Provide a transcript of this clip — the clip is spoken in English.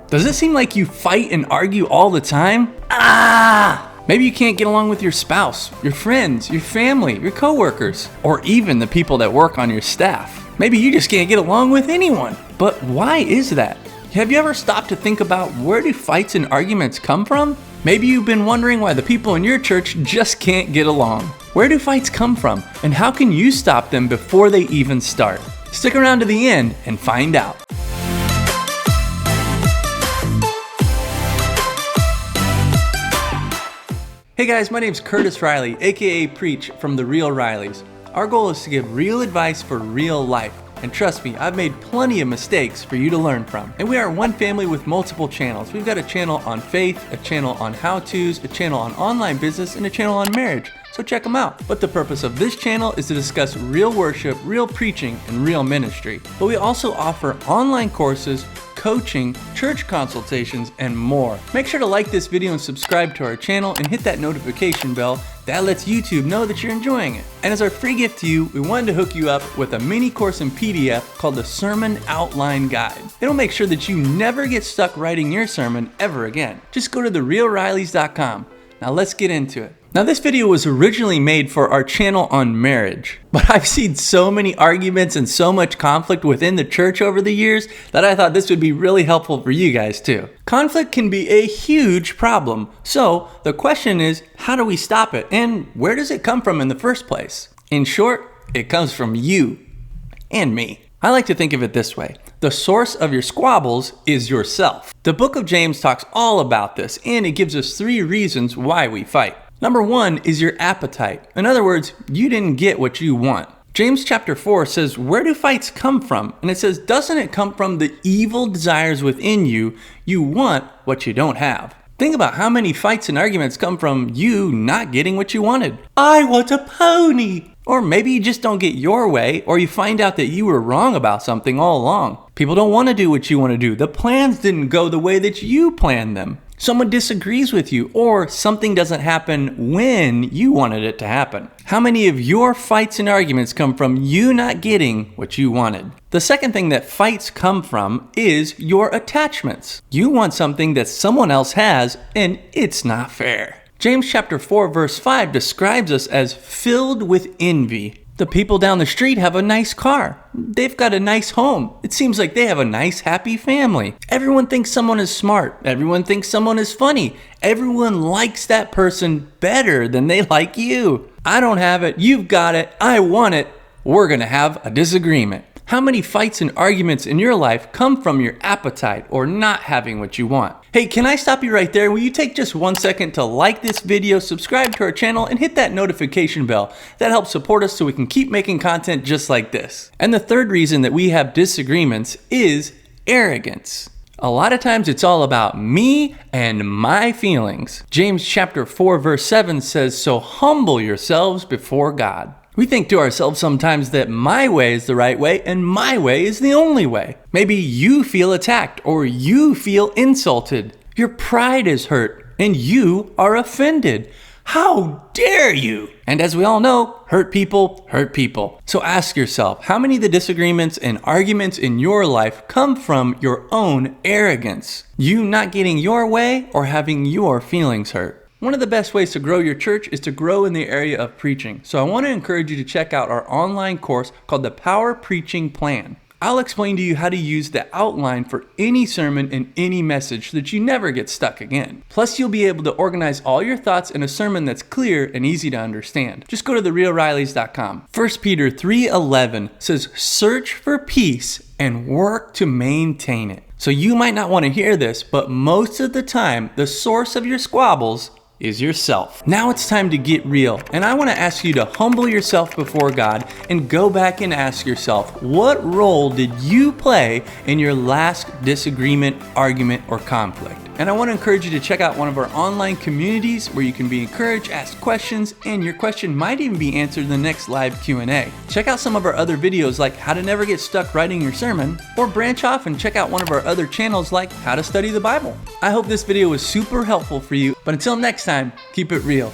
Does it seem like you fight and argue all the time? Maybe you can't get along with your spouse, your friends, your family, your coworkers, or even the people that work on your staff. Maybe you just can't get along with anyone. But why is that? Have you ever stopped to think about where do fights and arguments come from? Maybe you've been wondering why the people in your church just can't get along. Where do fights come from, and how can you stop them before they even start? Stick around to the end and find out. Hey guys, my name's Curtis Riley, aka Preach from The Real Rileys. Our goal is to give real advice for real life. And trust me, I've made plenty of mistakes for you to learn from. And we are one family with multiple channels. We've got a channel on faith, a channel on how-tos, a channel on online business, and a channel on marriage. So check them out. But the purpose of this channel is to discuss real worship, real preaching, and real ministry. But we also offer online courses, coaching, church consultations, and more. Make sure to like this video and subscribe to our channel and hit that notification bell. That lets YouTube know that you're enjoying it. And as our free gift to you, we wanted to hook you up with a mini course in PDF called the Sermon Outline Guide. It'll make sure that you never get stuck writing your sermon ever again. Just go to therealrileys.com. Now let's get into it. Now this video was originally made for our channel on marriage, but I've seen so many arguments and so much conflict within the church over the years that I thought this would be really helpful for you guys too. Conflict can be a huge problem, so the question is, how do we stop it, and where does it come from in the first place? In short, it comes from you and me. I like to think of it this way. The source of your squabbles is yourself. The book of James talks all about this, and it gives us 3 reasons why we fight. Number 1 is your appetite. In other words, you didn't get what you want. James chapter 4 says, where do fights come from? And it says, doesn't it come from the evil desires within you? You want what you don't have. Think about how many fights and arguments come from you not getting what you wanted. I want a pony. Or maybe you just don't get your way, or you find out that you were wrong about something all along. People don't want to do what you want to do. The plans didn't go the way that you planned them. Someone disagrees with you, or something doesn't happen when you wanted it to happen. How many of your fights and arguments come from you not getting what you wanted? The second thing that fights come from is your attachments. You want something that someone else has, and it's not fair. James chapter 4 verse 5 describes us as filled with envy. The people down the street have a nice car. They've got a nice home. It seems like they have a nice, happy family. Everyone thinks someone is smart. Everyone thinks someone is funny. Everyone likes that person better than they like you. I don't have it. You've got it. I want it. We're going to have a disagreement. How many fights and arguments in your life come from your appetite or not having what you want? Hey, can I stop you right there? Will you take just 1 second to like this video, subscribe to our channel, and hit that notification bell? That helps support us so we can keep making content just like this. And the third reason that we have disagreements is arrogance. A lot of times it's all about me and my feelings. James chapter 4 verse 7 says, so humble yourselves before God. We think to ourselves sometimes that my way is the right way and my way is the only way. Maybe you feel attacked or you feel insulted. Your pride is hurt and you are offended. How dare you? And as we all know, hurt people hurt people. So ask yourself, how many of the disagreements and arguments in your life come from your own arrogance? You not getting your way or having your feelings hurt? One of the best ways to grow your church is to grow in the area of preaching. So I want to encourage you to check out our online course called the Power Preaching Plan. I'll explain to you how to use the outline for any sermon and any message so that you never get stuck again. Plus, you'll be able to organize all your thoughts in a sermon that's clear and easy to understand. Just go to therealrileys.com. 1 Peter 3:11 says, search for peace and work to maintain it. So you might not want to hear this, but most of the time, the source of your squabbles is yourself. Now it's time to get real, and I want to ask you to humble yourself before God and go back and ask yourself, what role did you play in your last disagreement, argument, or conflict? And I want to encourage you to check out one of our online communities where you can be encouraged, ask questions, and your question might even be answered in the next live Q&A. Check out some of our other videos like how to never get stuck writing your sermon, or branch off and check out one of our other channels like how to study the Bible. I hope this video was super helpful for you, but until next time, keep it real.